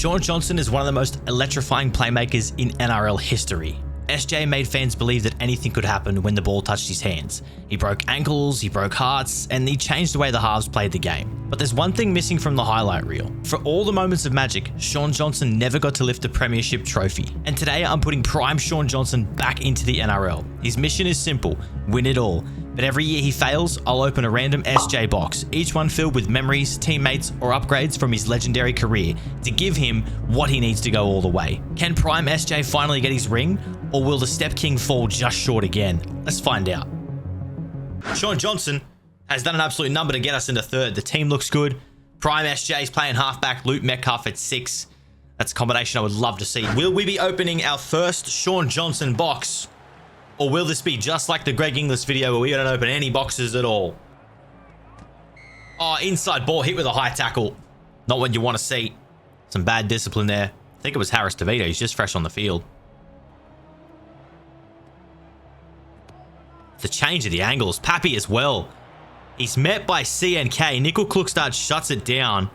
Shaun Johnson is one of the most electrifying playmakers in NRL history. SJ made fans believe that anything could happen when the ball touched his hands. He broke ankles, he broke hearts, and he changed the way the halves played the game. But there's one thing missing from the highlight reel. For all the moments of magic, Shaun Johnson never got to lift a premiership trophy. And today I'm putting Prime Shaun Johnson back into the NRL. His mission is simple: win it all. But every year he fails, I'll open a random SJ box, each one filled with memories, teammates, or upgrades from his legendary career to give him what he needs to go all the way. Can Prime SJ finally get his ring, or will the Step King fall just short again? Let's find out. Shaun Johnson has done an absolute number to get us into third. The team looks good. Prime SJ is playing halfback, Luke Metcalf at 6. That's a combination I would love to see. Will we be opening our first Shaun Johnson box? Or will this be just like the Greg Inglis video where we don't open any boxes at all? Oh, inside ball hit with a high tackle. Not what you want to see. Some bad discipline there. I think it was Harris DeVito. He's just fresh on the field. The change of the angles. Pappy as well. He's met by CNK. Nickel Klukstad shuts it down.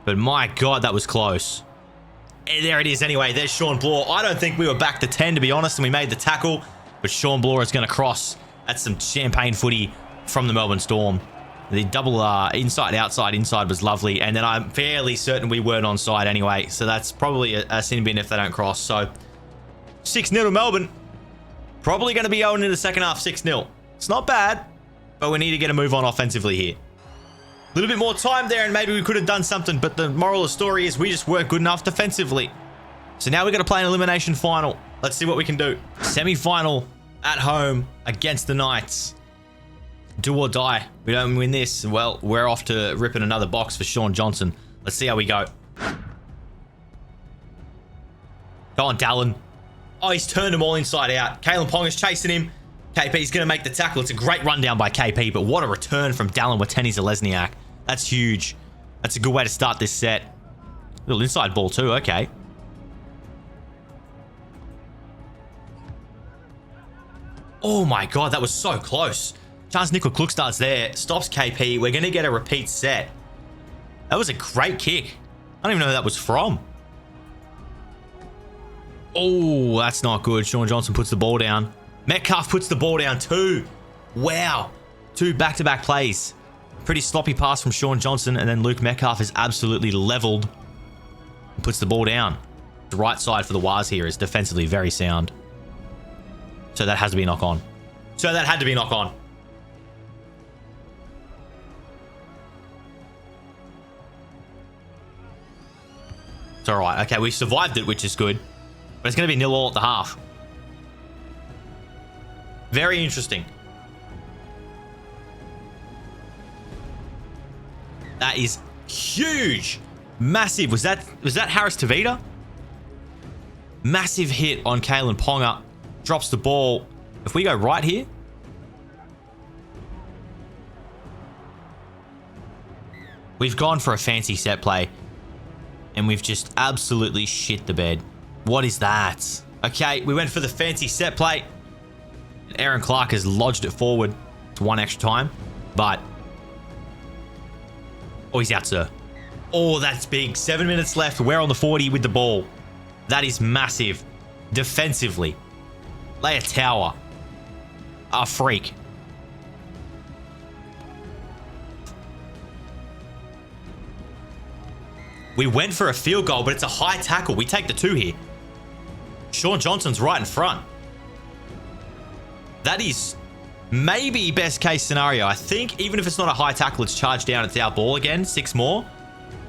But my God, that was close. And there it is anyway. There's Shawn Blore. I don't think we were back to 10, to be honest, and we made the tackle. But Shawn Blore is going to cross. That's some champagne footy from the Melbourne Storm. The double inside was lovely. And then I'm fairly certain we weren't onside anyway. So that's probably a sin bin if they don't cross. So 6-0 to Melbourne. Probably going to be owing in the second half 6-0. It's not bad, but we need to get a move on offensively here. A little bit more time there and maybe we could have done something, but the moral of the story is we just weren't good enough defensively. So now we're going to play an elimination final. Let's see what we can do. Semi-final at home against the Knights. Do or die. We don't win this, well, we're off to ripping another box for Shaun Johnson. Let's see how we go. Go on, Dallin. Oh, he's turned them all inside out. Kalen Pong is chasing him. KP's going to make the tackle. It's a great rundown by KP, but what a return from Dallin Watene-Zelezniak. That's huge. That's a good way to start this set. Little inside ball too, okay. Oh my God, that was so close. Chance Nickel Klukstad's there. Stops KP. We're going to get a repeat set. That was a great kick. I don't even know who that was from. Oh, that's not good. Shaun Johnson puts the ball down. Metcalf puts the ball down too. Wow. 2 back-to-back plays. Pretty sloppy pass from Shaun Johnson, and then Luke Metcalf is absolutely leveled and puts the ball down. The right side for the Waz here is defensively very sound. So that has to be knock on. So that had to be knock on. It's all right. Okay, we survived it, which is good. But it's going to be 0-0 at the half. Very interesting. That is huge. Massive. Was that Harris Tavita? Massive hit on Kalen Ponga. Drops the ball. If we go right here. We've gone for a fancy set play. And we've just absolutely shit the bed. What is that? Okay, we went for the fancy set play. And Aaron Clark has lodged it forward. It's 1 extra time. But... oh, he's out, sir. Oh, that's big. 7 minutes left. We're on the 40 with the ball. That is massive. Defensively. Lay a tower. A freak. We went for a field goal, but it's a high tackle. We take the 2 here. Shaun Johnson's right in front. That is maybe best case scenario. I think even if it's not a high tackle, it's charged down. It's our ball again. 6 more.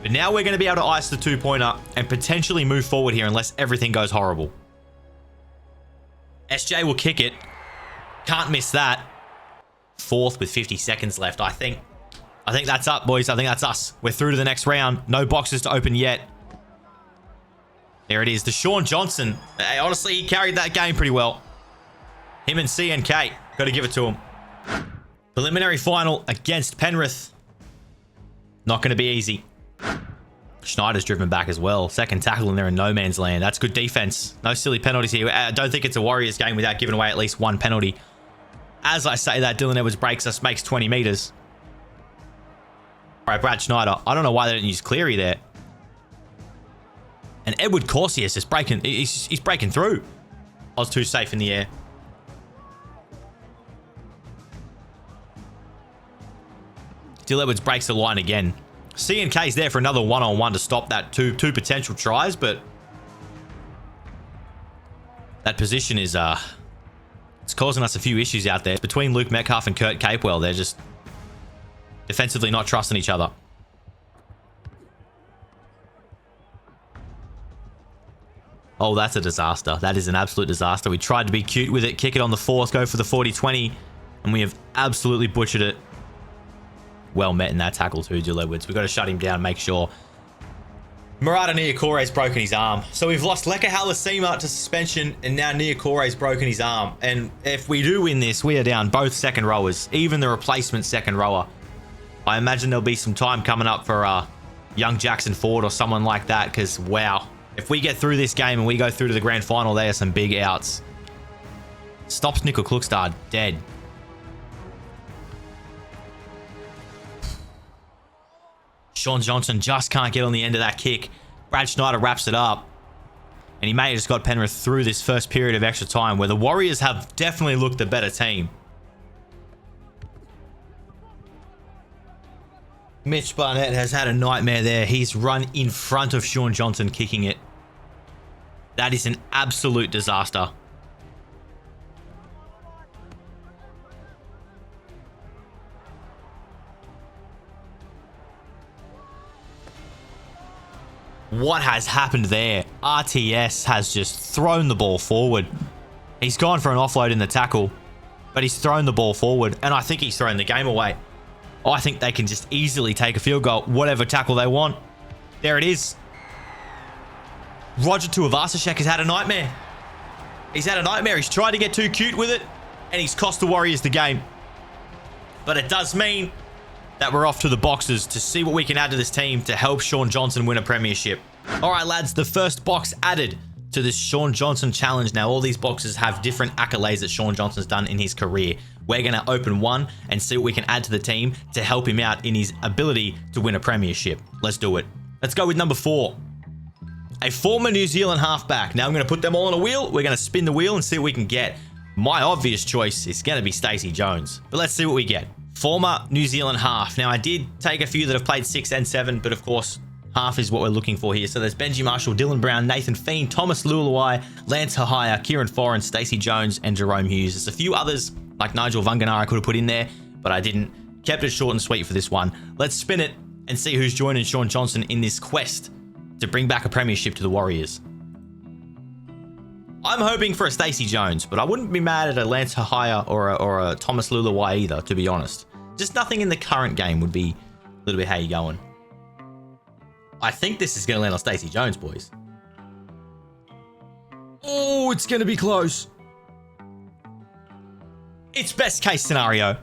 But now we're going to be able to ice the 2-pointer and potentially move forward here unless everything goes horrible. SJ will kick it. Can't miss that. 4th with 50 seconds left. I think that's up, boys. I think that's us. We're through to the next round. No boxes to open yet. There it is. The Shaun Johnson. Hey, honestly, he carried that game pretty well. Him and CNK. Got to give it to him. Preliminary final against Penrith. Not going to be easy. Schneider's driven back as well. Second tackle and they're in no man's land. That's good defense. No silly penalties here. I don't think it's a Warriors game without giving away at least 1 penalty. As I say that, Dylan Edwards breaks us, makes 20 meters. All right, Brad Schneider. I don't know why they didn't use Cleary there. And Edward Corsi is just breaking. He's breaking through. I was too safe in the air. Dill Edwards breaks the line again. C&K's there for another one-on-one to stop that two potential tries, but that position is it's causing us a few issues out there. Between Luke Metcalf and Kurt Capewell, they're just defensively not trusting each other. Oh, that's a disaster. That is an absolute disaster. We tried to be cute with it, kick it on the fourth, go for the 40-20, and we have absolutely butchered it. Well met in that tackle too, Dill Edwards. We've got to shut him down, make sure. Murata Niakore's broken his arm. So we've lost Leka Halasima to suspension, and now Niakore's broken his arm. And if we do win this, we are down both second rowers, even the replacement second rower. I imagine there'll be some time coming up for young Jackson Ford or someone like that, because, wow. If we get through this game and we go through to the grand final, there are some big outs. Stops Nickel Klukstad dead. Shaun Johnson just can't get on the end of that kick. Brad Schneider wraps it up. And he may have just got Penrith through this first period of extra time, where the Warriors have definitely looked the better team. Mitch Barnett has had a nightmare there. He's run in front of Shaun Johnson kicking it. That is an absolute disaster. What has happened there? RTS has just thrown the ball forward. He's gone for an offload in the tackle, but he's thrown the ball forward, and I think he's thrown the game away. I think they can just easily take a field goal, whatever tackle they want. There it is. Roger Tuivasa-Sheck has had a nightmare. He's had a nightmare. He's tried to get too cute with it, and he's cost the Warriors the game. But it does mean that we're off to the boxes to see what we can add to this team to help Shaun Johnson win a premiership. All right, lads, the first box added to this Shaun Johnson challenge. Now, all these boxes have different accolades that Shaun Johnson's done in his career. We're going to open one and see what we can add to the team to help him out in his ability to win a premiership. Let's do it. Let's go with number 4. A former New Zealand halfback. Now I'm going to put them all on a wheel. We're going to spin the wheel and see what we can get. My obvious choice is going to be Stacey Jones, but let's see what we get. Former New Zealand half. Now, I did take a few that have played 6 and 7, but of course, half is what we're looking for here. So there's Benji Marshall, Dylan Brown, Nathan Feen, Thomas Lualai, Lance Hahaya, Kieran Foran, Stacey Jones, and Jerome Hughes. There's a few others like Nigel Vunganar I could have put in there, but I didn't. Kept it short and sweet for this one. Let's spin it and see who's joining Shaun Johnson in this quest to bring back a premiership to the Warriors. I'm hoping for a Stacey Jones, but I wouldn't be mad at a Lance Hahaya or a Thomas Lualai either, to be honest. Just nothing in the current game would be a little bit how you going. I think this is going to land on Stacey Jones, boys. Oh, it's going to be close. It's best case scenario.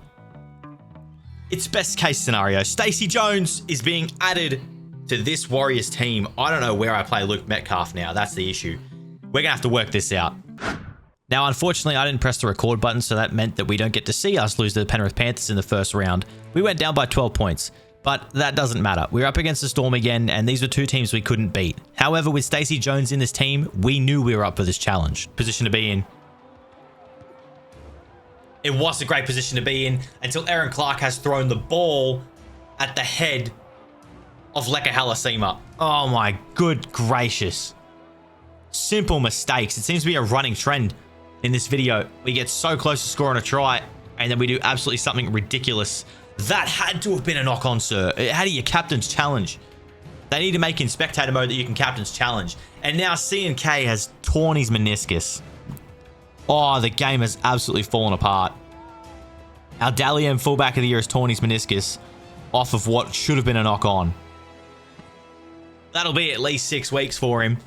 It's best case scenario. Stacey Jones is being added to this Warriors team. I don't know where I play Luke Metcalf now. That's the issue. We're going to have to work this out. Now, unfortunately, I didn't press the record button, so that meant that we don't get to see us lose to the Penrith Panthers in the first round. We went down by 12 points, but that doesn't matter. We're up against the Storm again, and these were two teams we couldn't beat. However, with Stacey Jones in this team, we knew we were up for this challenge. Position to be in. It was a great position to be in until Aaron Clark has thrown the ball at the head of Leka Halasima. Oh my good gracious. Simple mistakes. It seems to be a running trend in this video. We get so close to scoring a try, and then we do absolutely something ridiculous. That had to have been a knock-on, sir. How do you captain's challenge? They need to make in spectator mode that you can captain's challenge. And now C&K has torn his meniscus. Oh, the game has absolutely fallen apart. Our Dally M fullback of the year has torn his meniscus off of what should have been a knock-on. That'll be at least 6 weeks for him.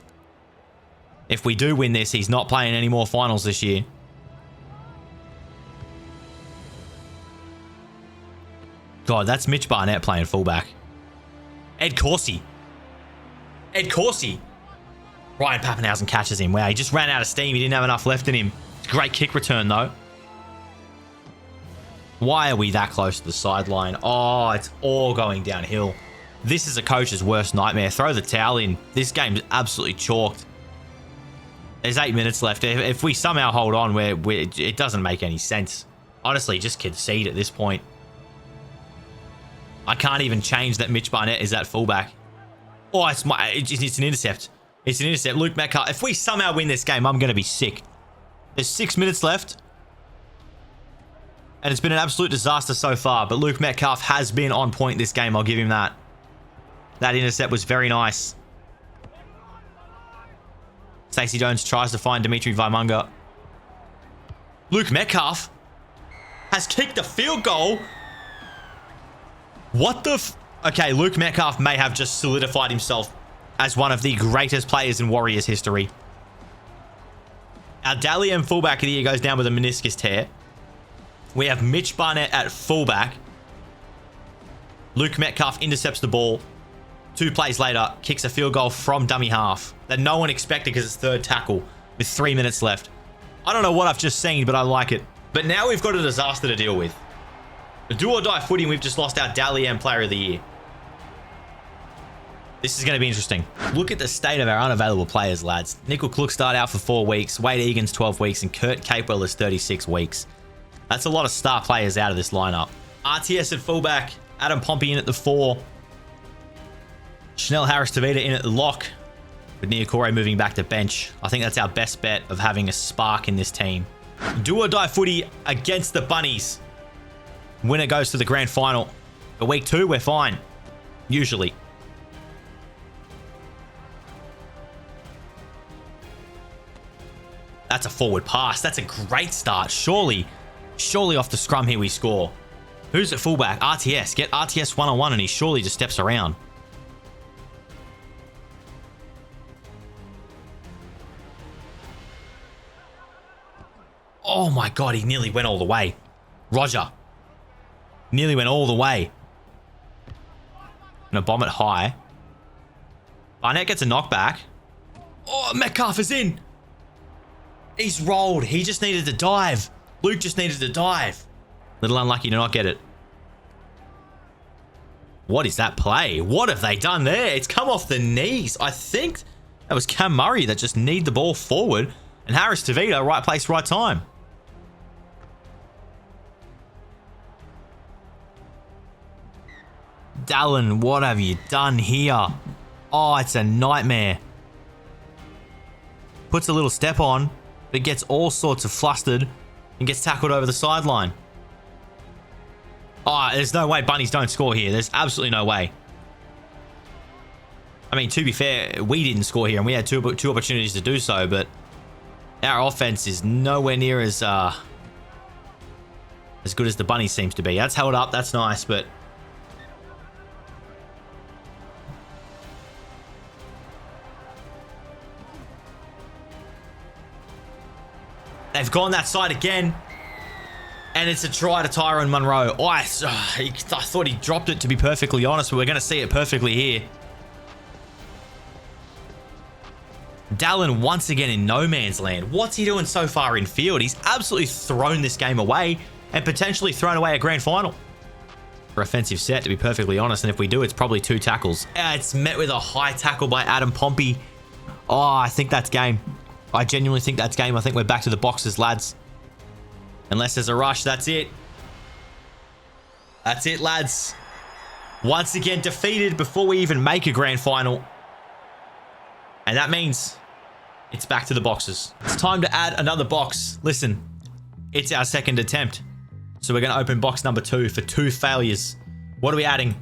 If we do win this, he's not playing any more finals this year. God, that's Mitch Barnett playing fullback. Ed Corsi. Ed Corsi. Ryan Pappenhausen catches him. Wow, he just ran out of steam. He didn't have enough left in him. Great kick return, though. Why are we that close to the sideline? Oh, it's all going downhill. This is a coach's worst nightmare. Throw the towel in. This game's absolutely chalked. There's 8 minutes left. If we somehow hold on, it doesn't make any sense. Honestly, just concede at this point. I can't even change that Mitch Barnett is at fullback. Oh, it's an intercept. It's an intercept. Luke Metcalf. If we somehow win this game, I'm going to be sick. There's 6 minutes left. And it's been an absolute disaster so far. But Luke Metcalf has been on point this game. I'll give him that. That intercept was very nice. Stacey Jones tries to find Dimitri Vaimunga. Luke Metcalf has kicked a field goal. What the Okay, Luke Metcalf may have just solidified himself as one of the greatest players in Warriors history. Our Dally M fullback of the year goes down with a meniscus tear. We have Mitch Barnett at fullback. Luke Metcalf intercepts the ball. 2 plays later, kicks a field goal from dummy half that no one expected because it's third tackle with 3 minutes left. I don't know what I've just seen, but I like it. But now we've got a disaster to deal with. The do or die footy, we've just lost our Dally M player of the year. This is going to be interesting. Look at the state of our unavailable players, lads. Nickel Klukstad out for 4 weeks, Wade Egan's 12 weeks, and Kurt Capewell is 36 weeks. That's a lot of star players out of this lineup. RTS at fullback, Adam Pompey in at the 4. Chanel Harris-Tavita in at the lock, with Niokore moving back to bench. I think that's our best bet of having a spark in this team. Do or die footy against the Bunnies. Winner goes to the grand final. For week 2, we're fine. Usually. That's a forward pass. That's a great start. Surely off the scrum here we score. Who's at fullback? RTS. Get RTS one-on-one and he surely just steps around. Oh my God, he nearly went all the way. Roger. Nearly went all the way. Gonna bomb it high. Barnett gets a knockback. Oh, Metcalf is in. He's rolled. He just needed to dive. Luke just needed to dive. Little unlucky to not get it. What is that play? What have they done there? It's come off the knees. I think that was Cam Murray that just kneed the ball forward. And Harris-Tavita, right place, right time. Dallin, what have you done here? Oh, it's a nightmare. Puts a little step on, but gets all sorts of flustered and gets tackled over the sideline. Oh, there's no way Bunnies don't score here. There's absolutely no way. I mean, to be fair, we didn't score here and we had two opportunities to do so, but our offense is nowhere near as good as the Bunnies seems to be. That's held up. That's nice, but they've gone that side again. And it's a try to Tyrone Munro. Oh, I thought he dropped it, to be perfectly honest, but we're going to see it perfectly here. Dallin once again in no man's land. What's he doing so far in field? He's absolutely thrown this game away and potentially thrown away a grand final. For offensive set, to be perfectly honest, and if we do, it's probably 2 tackles. It's met with a high tackle by Adam Pompey. Oh, I think that's game. I genuinely think that's game. I think we're back to the boxes, lads. Unless there's a rush, that's it. That's it, lads. Once again, defeated before we even make a grand final. And that means it's back to the boxes. It's time to add another box. Listen, it's our second attempt. So we're going to open box number 2 for 2 failures. What are we adding?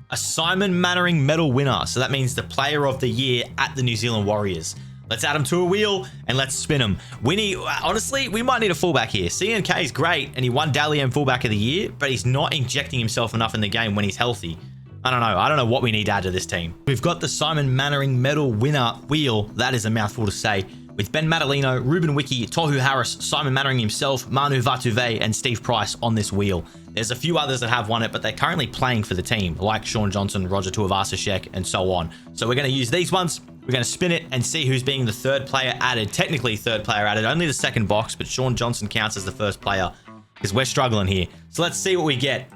A Simon Mannering medal winner. So that means the player of the year at the New Zealand Warriors. Let's add him to a wheel and let's spin him. Winnie, honestly, we might need a fullback here. CNK is great and he won Dally M fullback of the year, but he's not injecting himself enough in the game when he's healthy. I don't know. I don't know what we need to add to this team. We've got the Simon Mannering medal winner wheel. That is a mouthful to say. With Ben Madalino, Ruben Wiki, Tohu Harris, Simon Mannering himself, Manu Vatuve, and Steve Price on this wheel. There's a few others that have won it, but they're currently playing for the team, like Shaun Johnson, Roger Tuivasa-Sheck, and so on. So we're going to use these ones. We're going to spin it and see who's being the third player added. Technically third player added, only the second box, but Shaun Johnson counts as the first player because we're struggling here. So let's see what we get.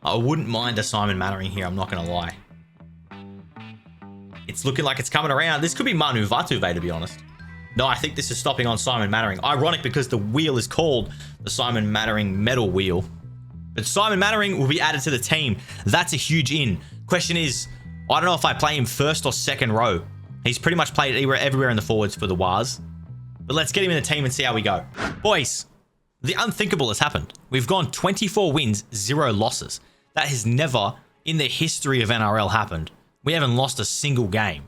I wouldn't mind a Simon Mannering here, I'm not going to lie. It's looking like it's coming around. This could be Manu Vatuvei, to be honest. No, I think this is stopping on Simon Mannering. Ironic because the wheel is called the Simon Mannering medal wheel. But Simon Mannering will be added to the team. That's a huge in. Question is, I don't know if I play him first or second row. He's pretty much played everywhere in the forwards for the Wars. But let's get him in the team and see how we go. Boys, the unthinkable has happened. We've gone 24 wins, 0 losses. That has never, in the history of NRL, happened. We haven't lost a single game.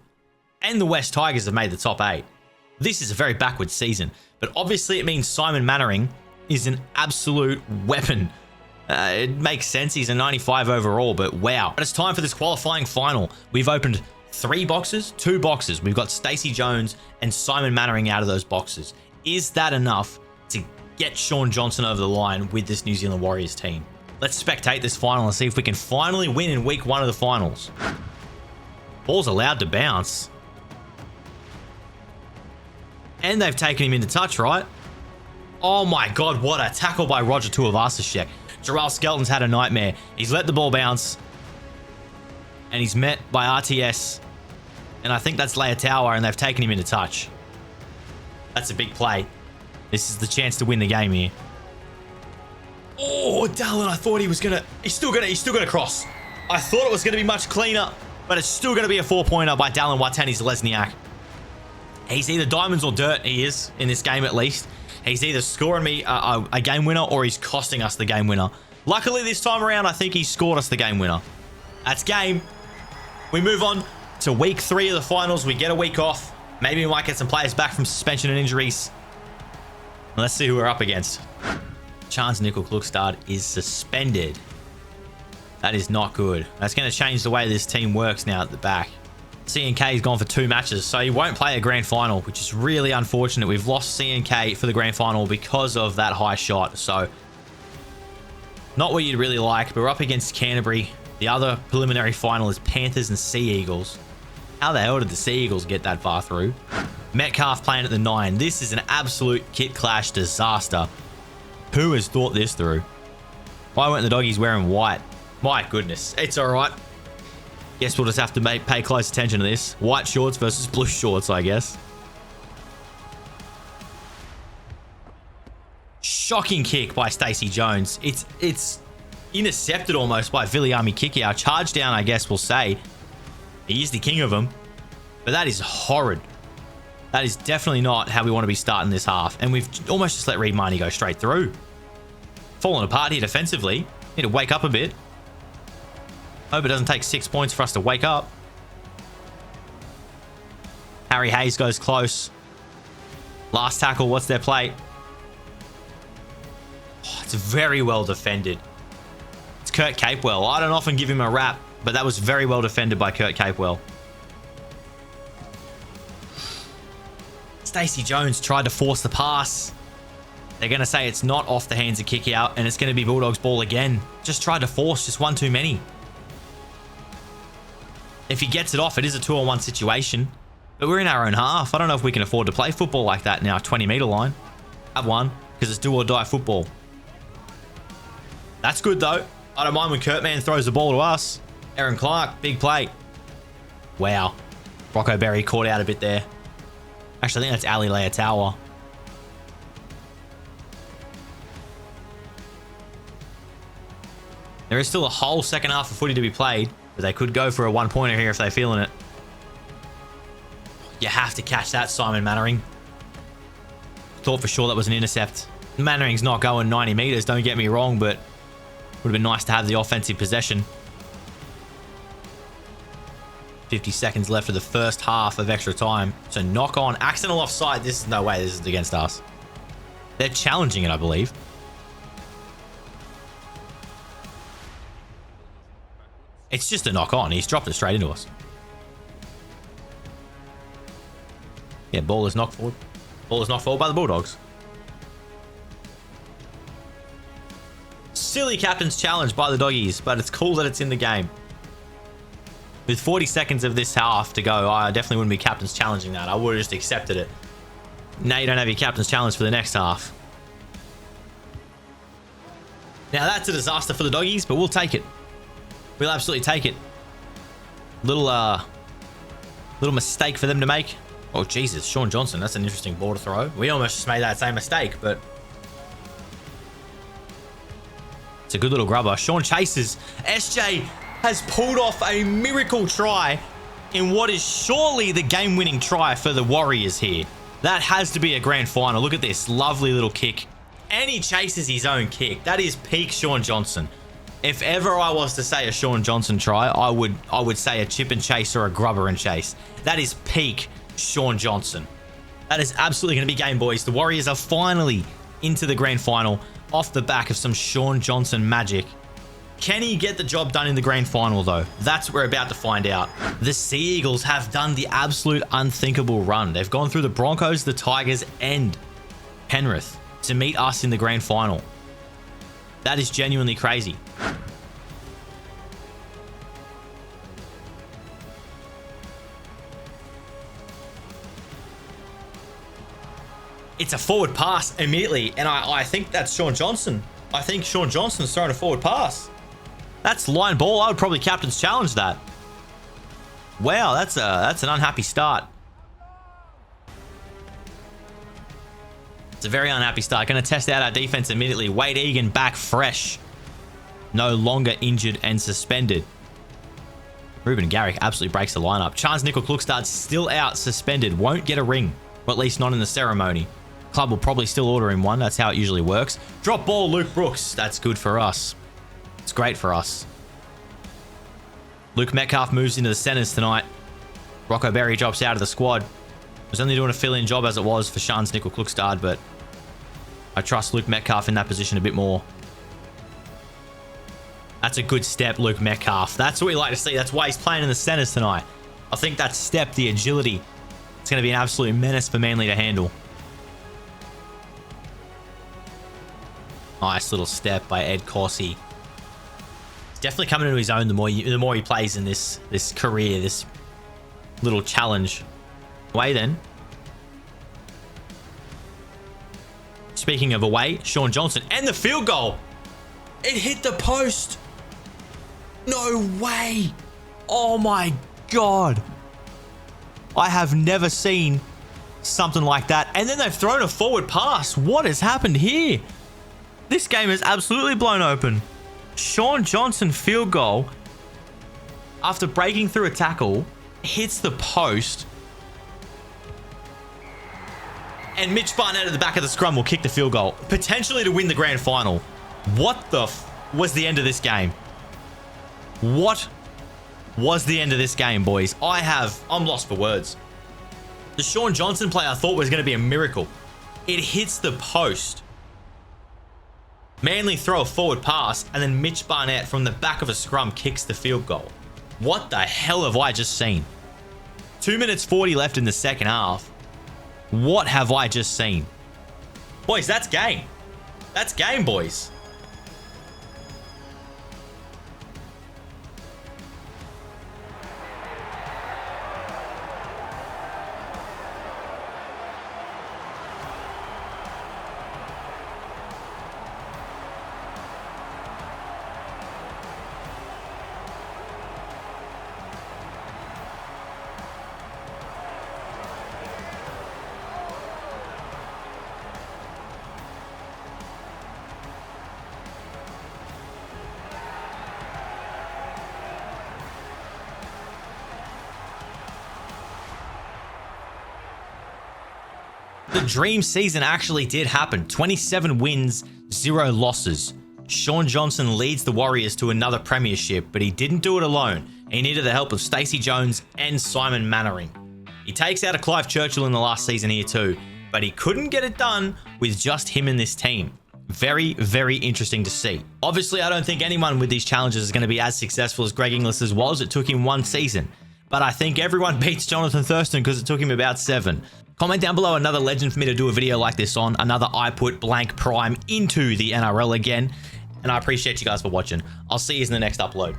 And the West Tigers have made the top 8. This is a very backward season. But obviously it means Simon Mannering is an absolute weapon. It makes sense. He's a 95 overall, but wow. But it's time for this qualifying final. We've opened 3 boxes, 2 boxes. We've got Stacey Jones and Simon Mannering out of those boxes. Is that enough to get Shaun Johnson over the line with this New Zealand Warriors team? Let's spectate this final and see if we can finally win in week 1 of the finals. Ball's allowed to bounce. And they've taken him into touch, right? Oh my God, what a tackle by Roger Tuivasa-Sheck. Jarrell Skelton's had a nightmare. He's let the ball bounce. And he's met by RTS. And I think that's Leia and they've taken him into touch. That's a big play. This is the chance to win the game here. Oh, Dallin, I thought he was gonna... He's still gonna cross. I thought it was gonna be much cleaner, but it's still gonna be a 4-pointer by Dallin Watene-Zelezniak. He's either diamonds or dirt, he is, in this game at least. He's either scoring me a game winner or he's costing us the game winner. Luckily, this time around, I think he scored us the game winner. That's game. We move on to week 3 of the finals. We get a week off. Maybe we might get some players back from suspension and injuries. Let's see who we're up against. Chance Nickel-Klukstad is suspended. That is not good. That's going to change the way this team works now at the back. CNK has gone for 2 matches, so he won't play a grand final, which is really unfortunate. We've lost CNK for the grand final because of that high shot, so not what you'd really like, but we're up against Canterbury. The other preliminary final is Panthers and Sea Eagles. How the hell did the Sea Eagles get that far through? Metcalf playing at the 9. This is an absolute kit clash disaster. Who has thought this through? Why weren't the doggies wearing white? My goodness, it's all right. Guess we'll just have to pay close attention to this. White shorts versus blue shorts, I guess. Shocking kick by Stacey Jones. It's intercepted almost by Viliami Kikau. Charge down, I guess we'll say. He is the king of them. But that is horrid. That is definitely not how we want to be starting this half. And we've almost just let Reed Marnie go straight through. Falling apart here defensively. Need to wake up a bit. Hope it doesn't take 6 points for us to wake up. Harry Hayes goes close. Last tackle, what's their play? Oh, it's very well defended. It's Kurt Capewell. I don't often give him a rap, but that was very well defended by Kurt Capewell. Stacey Jones tried to force the pass. They're going to say it's not off the hands of Kikau, and it's going to be Bulldogs ball again. Just tried to force, just one too many. If he gets it off, it is a 2-on-1 situation. But we're in our own half. I don't know if we can afford to play football like that now. 20-meter line. Have one, because it's do or die football. That's good, though. I don't mind when Kurtman throws the ball to us. Aaron Clark, big play. Wow. Rocco Berry caught out a bit there. Actually, I think that's Ali Leatawa. There is still a whole second half of footy to be played. But they could go for a 1-pointer here if they're feeling it. You have to catch that, Simon Mannering. Thought for sure that was an intercept. Mannering's not going 90 meters, don't get me wrong, but would have been nice to have the offensive possession. 50 seconds left of the first half of extra time. So knock on. Accidental offside. This is no way this is against us. They're challenging it, I believe. It's just a knock on. He's dropped it straight into us. Yeah, ball is knocked forward. Ball is knocked forward by the Bulldogs. Silly captain's challenge by the doggies, but it's cool that it's in the game. With 40 seconds of this half to go, I definitely wouldn't be captain's challenging that. I would have just accepted it. Now you don't have your captain's challenge for the next half. Now that's a disaster for the doggies, but we'll take it. We'll absolutely take it. Little mistake for them to make. Oh, Jesus. Shaun Johnson. That's an interesting ball to throw. We almost just made that same mistake, but it's a good little grubber. Shaun chases. SJ has pulled off a miracle try in what is surely the game-winning try for the Warriors here. That has to be a grand final. Look at this lovely little kick. And he chases his own kick. That is peak Shaun Johnson. If ever I was to say a Shaun Johnson try, I would say a chip and chase or a grubber and chase. That is peak Shaun Johnson. That is absolutely going to be game, boys. The Warriors are finally into the grand final off the back of some Shaun Johnson magic. Can he get the job done in the grand final, though? That's what we're about to find out. The Sea Eagles have done the absolute unthinkable run. They've gone through the Broncos, the Tigers, and Penrith to meet us in the grand final. That is genuinely crazy. It's a forward pass immediately, and I think that's Shaun Johnson. I think Shaun Johnson's throwing a forward pass. That's line ball. I would probably captain's challenge that. Wow, that's an unhappy start. It's a very unhappy start. Going to test out our defense immediately. Wade Egan back fresh. No longer injured and suspended. Ruben Garrick absolutely breaks the lineup. Chance Nickel-Klukstad still out, suspended. Won't get a ring. Or at least not in the ceremony. Club will probably still order him one. That's how it usually works. Drop ball, Luke Brooks. That's good for us. It's great for us. Luke Metcalf moves into the centers tonight. Rocco Berry drops out of the squad. Was only doing a fill-in job as it was for Chance Nickel-Klukstad, but I trust Luke Metcalf in that position a bit more. That's a good step, Luke Metcalf. That's what we like to see. That's why he's playing in the centers tonight. I think that step, the agility, it's going to be an absolute menace for Manly to handle. Nice little step by Ed Corsi. He's definitely coming into his own the more he plays in this career, this little challenge. Away then. Speaking of away, Shaun Johnson and the field goal. It hit the post. No way. Oh my God. I have never seen something like that. And then they've thrown a forward pass. What has happened here? This game is absolutely blown open. Shaun Johnson field goal after breaking through a tackle, hits the post, and Mitch Barnett at the back of the scrum will kick the field goal, potentially to win the grand final. What the was the end of this game? What was the end of this game, boys? I'm lost for words. The Shaun Johnson play I thought was going to be a miracle. It hits the post. Manly throw a forward pass, and then Mitch Barnett from the back of a scrum kicks the field goal. What the hell have I just seen? 2 minutes 40 left in the second half. What have I just seen? Boys, that's game. That's game, boys. The dream season actually did happen. 27 wins, 0 losses. Shaun Johnson leads the Warriors to another premiership, but he didn't do it alone. He needed the help of Stacey Jones and Simon Mannering. He takes out a Clive Churchill in the last season here too, but he couldn't get it done with just him in this team. Very, very interesting to see. Obviously, I don't think anyone with these challenges is going to be as successful as Greg Inglis's was. It took him 1 season. But I think everyone beats Jonathan Thurston because it took him about 7. Comment down below another legend for me to do a video like this on. Another I put blank Prime into the NRL again. And I appreciate you guys for watching. I'll see you in the next upload.